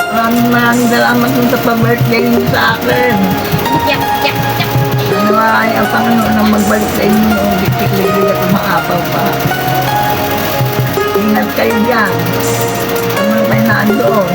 Maraming salamat dun sa pa-birthday niyo sa akin. Yak, yak, yak. Nawahay ang Panginoon na magbalik sa inyo noong biglig at makapaw pa. Ingat kayo dyan. Ano kayo naandoon?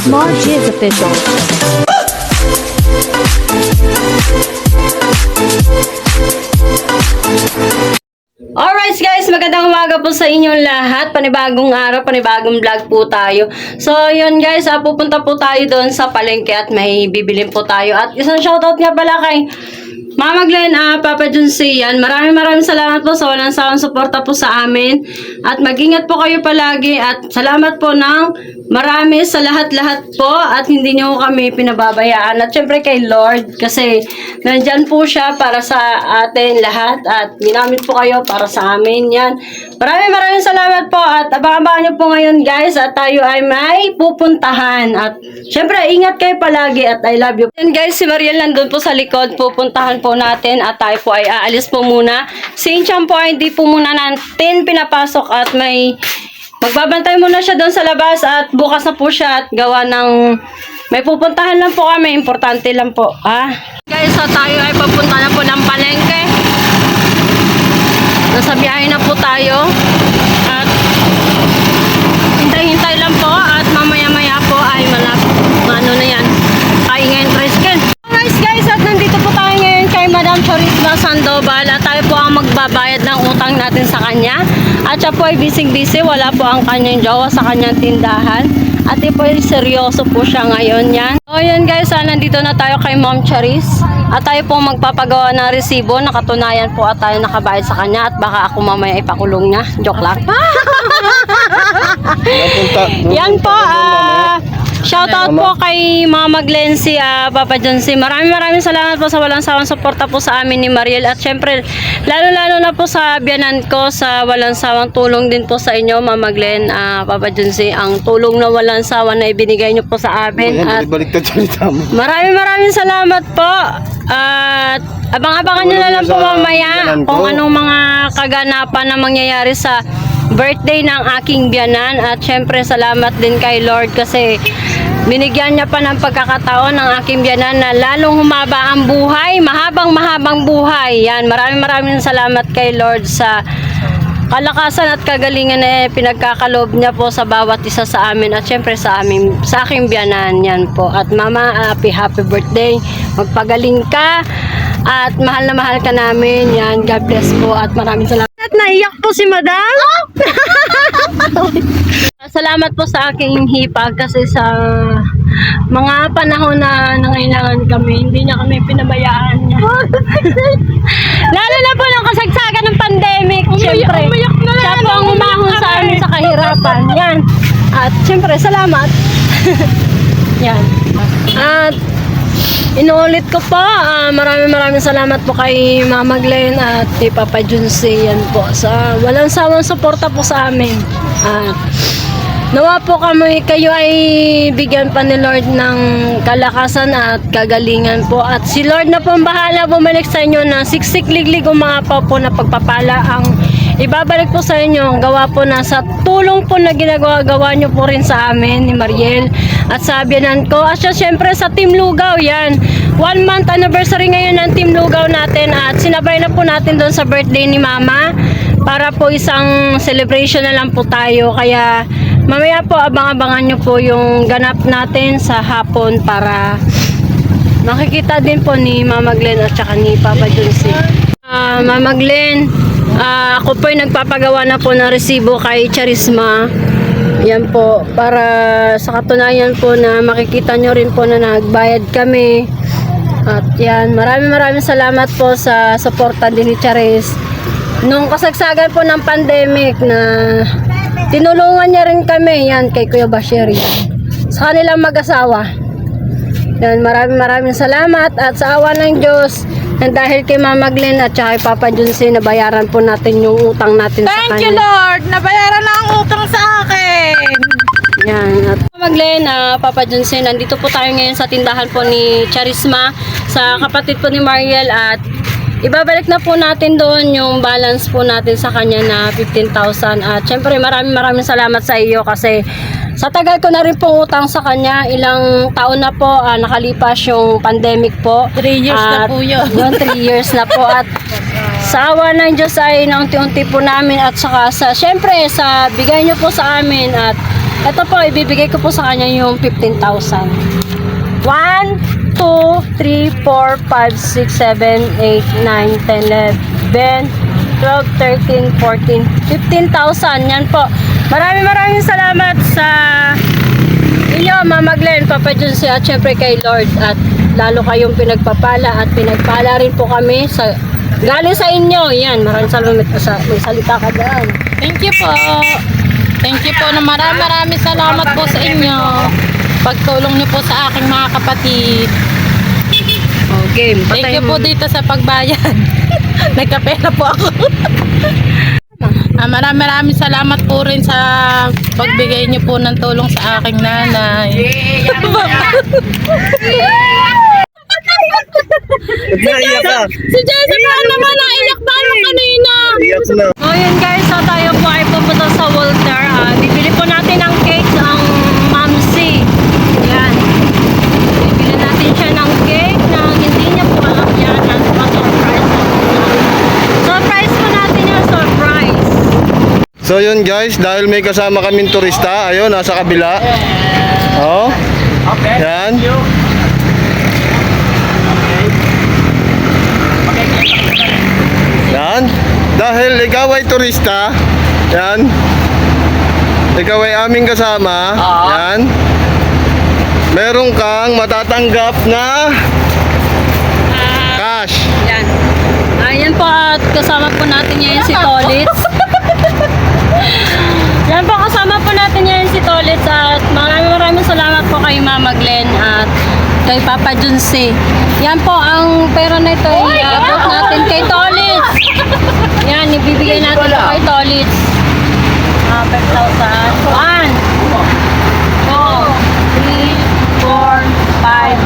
Marge is official. Alright guys, magandang umaga po sa inyong lahat. Panibagong araw, panibagong vlog po tayo. So yun guys, pupunta po tayo doon sa palengke at may bibilin po tayo. At isang shoutout nga pala kay Mama Glenn, Papa Junsi, yan. Maraming salamat po sa walang sawang suporta po sa amin. At mag-ingat po kayo palagi. At salamat po ng marami sa lahat-lahat po. At hindi nyo kami pinababayaan. At syempre kay Lord, kasi nandyan po siya para sa atin lahat. At ginamit po kayo para sa amin. Yan. Maraming salamat po. At abang-abangan nyo po ngayon guys. At tayo ay may pupuntahan. At syempre, ingat kayo palagi. At I love you. And guys, si Mariel nandun po sa likod. Pupuntahan po natin at tayo po ay aalis po muna. Si Inchang po ay hindi po muna natin pinapasok at magbabantay muna siya doon sa labas at bukas na po siya at gawa ng may pupuntahan lang po kami. Importante lang po. Guys, so tayo ay papunta na po ng palengke. Nasa biyahe na po tayo at hintay-hintay lang po at mamaya-maya po ay ano na yan, kaingay tricycle. Alright guys, at nandito po tayo ngayon kay Madam Charisma Sandoval at tayo po ang magbabayad ng utang natin sa kanya. At siya po ay busy-busy, wala po ang kanyang jowa sa kanyang tindahan. At po ay seryoso po siya ngayon yan. So yun guys, nandito na tayo kay Ma'am Charis. At tayo po magpapagawa ng resibo. Nakatunayan po at tayo nakabayad sa kanya. At baka ako mamaya ipakulong niya. Joke lang. Yan po, shoutout po kay Mama Glenn, si Papa Junsi. Maraming salamat po sa walang sawang suporta po sa amin ni Mariel. At syempre, lalo na po sa biyanan ko, sa walang sawang tulong din po sa inyo, Mama Glenn, Papa Junsi. Ang tulong na walang sawa na ibinigay nyo po sa amin. At maraming salamat po. At abang-abangan nyo na lang po mamaya kung anong mga kaganapan na mangyayari sa birthday ng aking biyanan. At syempre salamat din kay Lord kasi binigyan niya pa ng pagkakataon ng aking biyanan na lalong humaba ang buhay, mahabang buhay. Yan, maraming salamat kay Lord sa kalakasan at kagalingan na pinagkakaloob niya po sa bawat isa sa amin at syempre sa aking biyanan. Yan po. At mama, happy birthday. Magpagaling ka at mahal na mahal ka namin. Yan, God bless po at maraming salamat. At naiyak po si Madam. Salamat po sa aking hipag kasi sa mga panahon na nangailangan kami, hindi niya kami pinabayaan niya. Lalo na po ng kasagsagan ng pandemic, syempre. Siya po ang umahon sa amin sa kahirapan. Yan. At syempre, salamat. Yan. At inuulit ko po, maraming salamat po kay Mama Glenn at kay Papa Junsi. Yan po. Sa walang sawang suporta po sa amin. Nawa po kayo ay bigyan pa ni Lord ng kalakasan at kagalingan po. At si Lord na po ang bahala bumalik sa inyo na siksik liglig umapaw po na pagpapala ang ibabalik po sa inyo. Gawa po na sa tulong po na ginagawa nyo po rin sa amin ni Mariel at sa biyanan ko. At siya syempre sa Team Lugaw yan. 1 month anniversary ngayon ng Team Lugaw natin at sinabay na po natin doon sa birthday ni Mama para po isang celebration na lang po tayo. Kaya mamaya po abang-abangan nyo po yung ganap natin sa hapon para makikita din po ni Mama Glenn at saka ni Papa Junsi. Mama Glenn, ako po ay nagpapagawa na po ng resibo kay Charisma. Yan po, para sa katunayan po na makikita nyo rin po na nagbayad kami. At yan, maraming salamat po sa suporta din ni Charis. Nung kasagsagan po ng pandemic na tinulungan niya rin kami, yan, kay Kuya Bashir yan. Sa kanilang mag-asawa. Yan, maraming salamat at sa awa ng Diyos, dahil kay Mama Glenn at saka kay Papa Junsi, nabayaran po natin yung utang natin sa kanya. Thank you Lord, nabayaran na ang utang sa akin. Yan, at Mama Glenn, Papa Junsi, nandito po tayo ngayon sa tindahan po ni Charisma, sa kapatid po ni Mariel at ibabalik na po natin doon yung balance po natin sa kanya na 15,000. At syempre maraming salamat sa iyo kasi sa tagal ko na rin pong utang sa kanya, ilang taon na po nakalipas yung pandemic po. 3 years na At po yun. 3 years na po at sa awa ng Diyos ay naunti-unti po namin at saka syempre sa bigay niyo po sa amin at ito po ibibigay ko po sa kanya yung 15,000. 1, 2, 3, 4, 5, 6, 7, 8, 9, 10, 11, 12, 13, 14, 15,000. Yan po. Maraming salamat sa inyo, Mama Glenn, Papa Junsi at syempre kay Lord. At lalo kayong pinagpapala at pinagpala rin po kami sa galing sa inyo. Yan, maraming salamat. May salita ka dyan. Thank you po. Thank you po na maraming salamat po sa inyo. Pagtulong niyo po sa aking mga kapatid. Okay, Thank you po dito sa pagbayad. Nagkapera po ako. Maraming salamat po rin sa pagbigay niyo po ng tulong sa aking nanay. Naiyak ka. Si Jessica naman naiyak ba nung kanina? Iyak na. So yun guys, so tayo po ay pupunta sa Walter. Bibili po natin ng cake ang Ma'am C. Yan. Bibili natin siya ng cake na hindi niya po alam yan at ma-surprise. Surprise po natin yung surprise. So yun guys, dahil may kasama kaming turista, ayun, nasa kabila. Oh. Yan. Yan. Dahil ikaw ay turista, yan. Ikaw ay aming kasama, yan. Meron kang matatanggap na cash. Yan. Ayan po at kasama po natin ngayon si Tolitz. Yan po, kasama po natin ngayon si Tolitz at maraming salamat po kay Mama Glenn at kay Papa Junsi. Yan po, ang pera na ito ay iabot natin kay Tolitz. Yan, ibibigay natin ito kay Tolitz. 5,000. 1, 2, 3, 4, 5.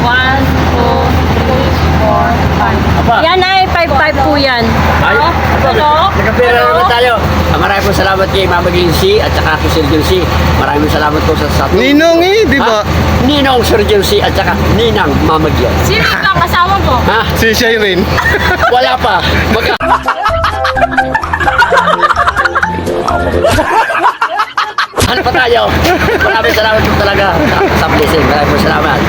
1, 2, 3, 4, 5. Yan ay 5,500 po yan. Ay, Ano? nagkapira naman tayo. Maraming po salamat kay Mama Ginsi at saka kay Sir Ginsi. Maraming salamat po sa Ninong di ba? Ninong Sir Ginsi at saka Ninang Mama Gin. Sino ang kasama mo? Ha? Si Shireen. Wala pa. Ano pa tayo? Maraming salamat po talaga sa blessing. Maraming po salamat.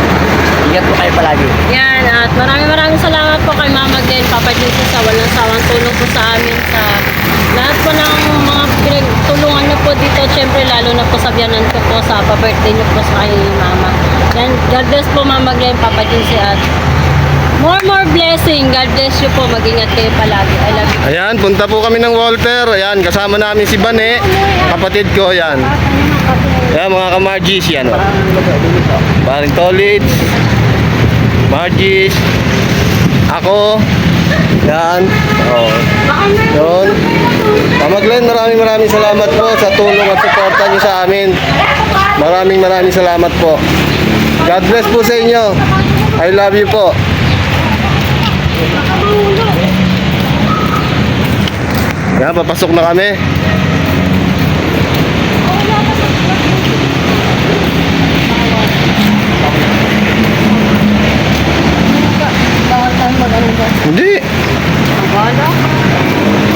Ingat po kayo palagi. Yan, at maraming salamat po kay Mama Glenn, Papa Junsi sa walang sawang tulong po sa amin sa lahat po ng mga pinagtulungan niyo po dito. Siyempre, lalo na po sa biyanan ko po sa pa-birthday niyo po sa kay Mama. Yan, God bless po Mama Glenn, Papa Junsi at more blessing. God bless you po. Mag-ingat kayo palagi. I love you. Ayan, punta po kami ng Walter. Ayan, kasama namin si Bane, kapatid ko. Ayan. Ayan, mga ka-Margies. Yan, oh. Paring Tolitz, Margies, ako. Yan. Oh. Yun. Mama Glenn, maraming salamat po sa tulong at suporta niyo sa amin. Maraming salamat po. God bless po sa inyo. I love you po. Yan, papasok na kami. Hindi.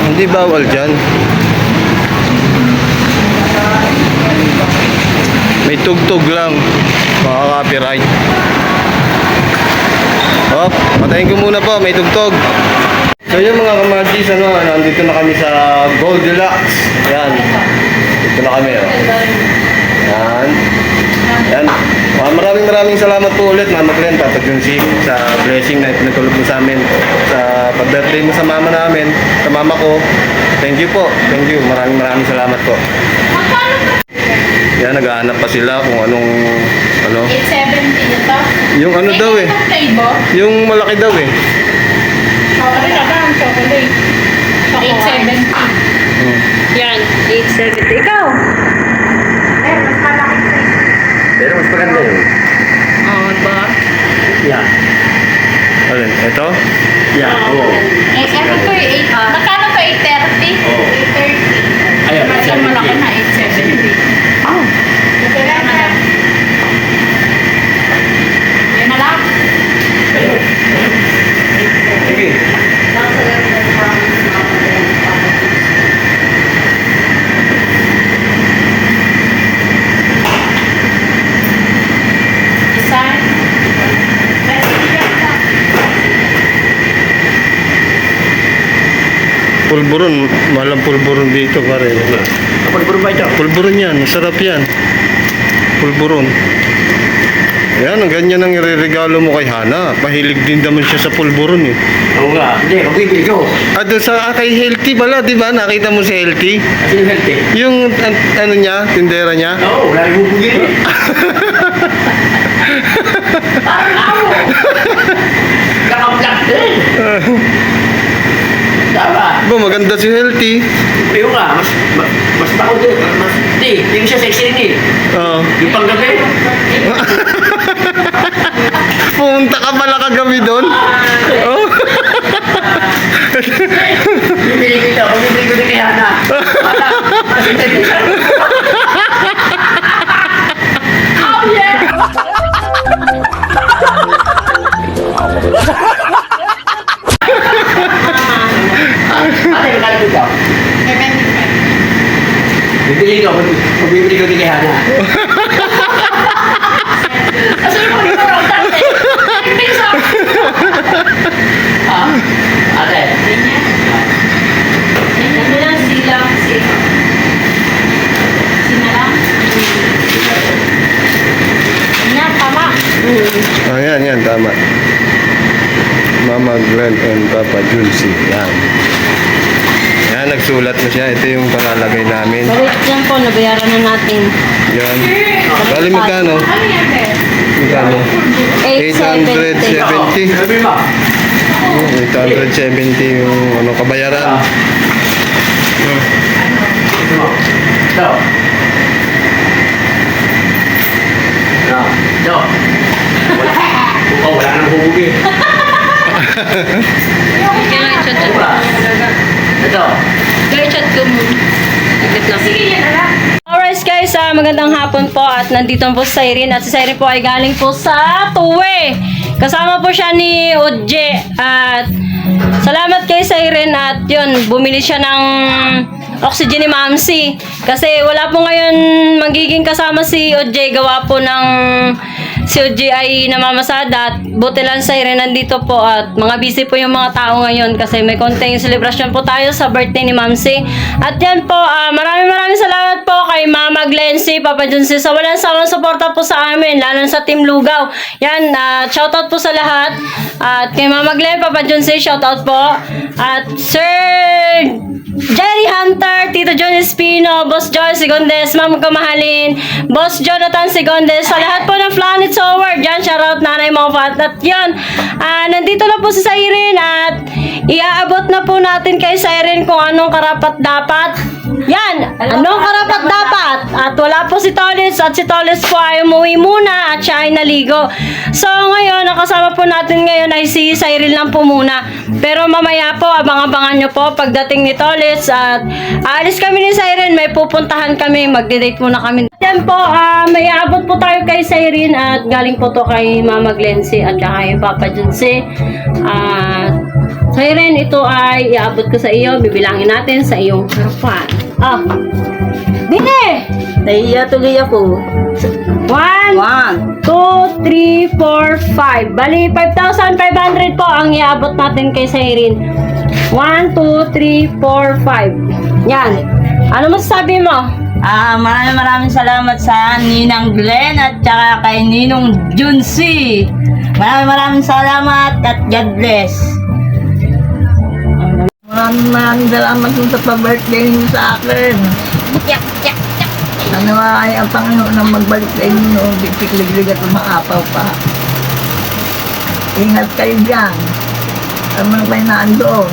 Hindi bawal dyan. May tugtog lang. Makaka-copyright. Oh, patayin ko muna po. May tugtog. So yun mga kamargis, nandito na kami sa Goldilocks. Ayan. Dito na kami, oh. Ayan. Ayan. Maraming salamat po ulit, Mama Glenn, Papa Junsi, sa blessing na pinagtulog mo sa amin. Sa pag-birthday mo sa mama namin, sa mama ko. Thank you po. Thank you. Maraming salamat po. Yan, naghahanap pa sila kung anong, 870 ito. yung ano daw eh. Flavor? Yung malaki daw eh. Chocolate ka ba ang chocolate? 870. Yan, 870. Ikaw? Pero mas maganda yun. Oo, ba? Yeah. Alin? Ito? Yeah, oo. Eh, ano to eh? Magkano to? 830? Oo. 830. Ayun, Mas ang malaki na 870. Ah. Yan na lang. Yan na lang. Ayun. Sige. Design. Pulburon. Mahal ang pulburon dito pare. Kapag puro ba ito? Pulburon yan. Masarap yan. Pulburon. Yan, ang ganyan ang ireregalo mo kay Hana. Mahilig din naman siya sa pulburon eh. Oo nga. Hindi, magbibili ko. Doon sa kay Healthy pala, di ba? Nakita mo si Healthy? Kasi yung healthy. Yung ano niya, tindera niya. Oo, wala yung bubugin eh. Nakablak din. Tama. Ba, maganda si Healthy. Pero nga, mas bako din. Hindi, hindi siya sexy din eh. Oo. Yung panggabi. Pumunta ka pala kagabi doon? Oh. Bibili ko ito. Bibili ko din kay Hana. Kasi hindi siya. Oh yeah! Ate, magkano dito? Bibili ko. Bibili ko din kay Hana. Kasi mo rin parang dati. Ate. Ano lang sila? Sina lang? Yan, tama. Ayan, yan, tama. Mama Glenn and Papa Julcy. Yan. Yan, nagsulat na siya. Ito yung pangalagay namin. Balik yan po, nabayaran na natin. Yan. Bali, magkano? Ano yan, Be? Magkano? 870. 870. Sabi mo. 870 yung ano, kabayaran. Ito. Ito. Wala nang hubugi. Kailangan i-chat-chat Wala. Ito. Kaya chat ko mo. Sige, yan na lang. Alright guys, magandang hapon po at nandito po si Irene at si Irene po ay galing po sa Tuwe. Kasama po siya ni Odje at salamat kay Irene at yun, bumili siya ng oxygen ni Mamsi kasi wala po ngayon magiging kasama si Odje, gawa po ng si Odje ay namamasada at buti lang sa Irene nandito po at mga busy po yung mga tao ngayon kasi may konting celebration po tayo sa birthday ni Mamsi. At yan po, maraming salamat po kay Mama Glency, Papa Junsi sa walang sawang suporta po sa amin, lalo sa Team Lugaw. Yan, shoutout po sa lahat. At kay Mama Glenn, Papa Junsi, shoutout po. At Sir Jerry Hunter, Tito John Espino, Boss Joy Sigondes, Ma'am Kamahalin, Boss Jonathan Sigondes, sa lahat po ng Planet Sower, dyan, shoutout Nanay Mofat. At yun, nandito na po si Siren at iaabot na po natin kay Siren kung anong karapat dapat. Yan, anong karapat dapat? At wala po si Tolitz at si Tolitz po ay umuwi muna at siya ay naligo. So ngayon, nakasama po natin ngayon ay si Cyril lang po muna. Pero mamaya po, abang-abangan nyo po pagdating ni Tolitz at aalis kami ni Cyril, may pupuntahan kami, magde-date muna kami. Yan po, may aabot po tayo kay Cyril at galing po to kay Mama Glency at kay Papa Junsi. At Cyril, ito ay iaabot ko sa iyo, bibilangin natin sa iyong harapan. Dine! Nahiya tuloy ako. 1, 2, 3, 4, 5. Bali, 5,500 po ang iabot natin kay Cyril. 1, 2, 3, 4, 5. Yan. Ano masasabi mo? Maraming salamat sa Ninang Glenn at saka kay Ninong Junsi. Maraming salamat at God bless. Maraming salamat dun sa pa-birthday niyo sa akin. Ay ang Panginoon na magbalik sa inyo, biglig at umaapaw pa. Ingat kayo dyan. Ano man kayo naan doon.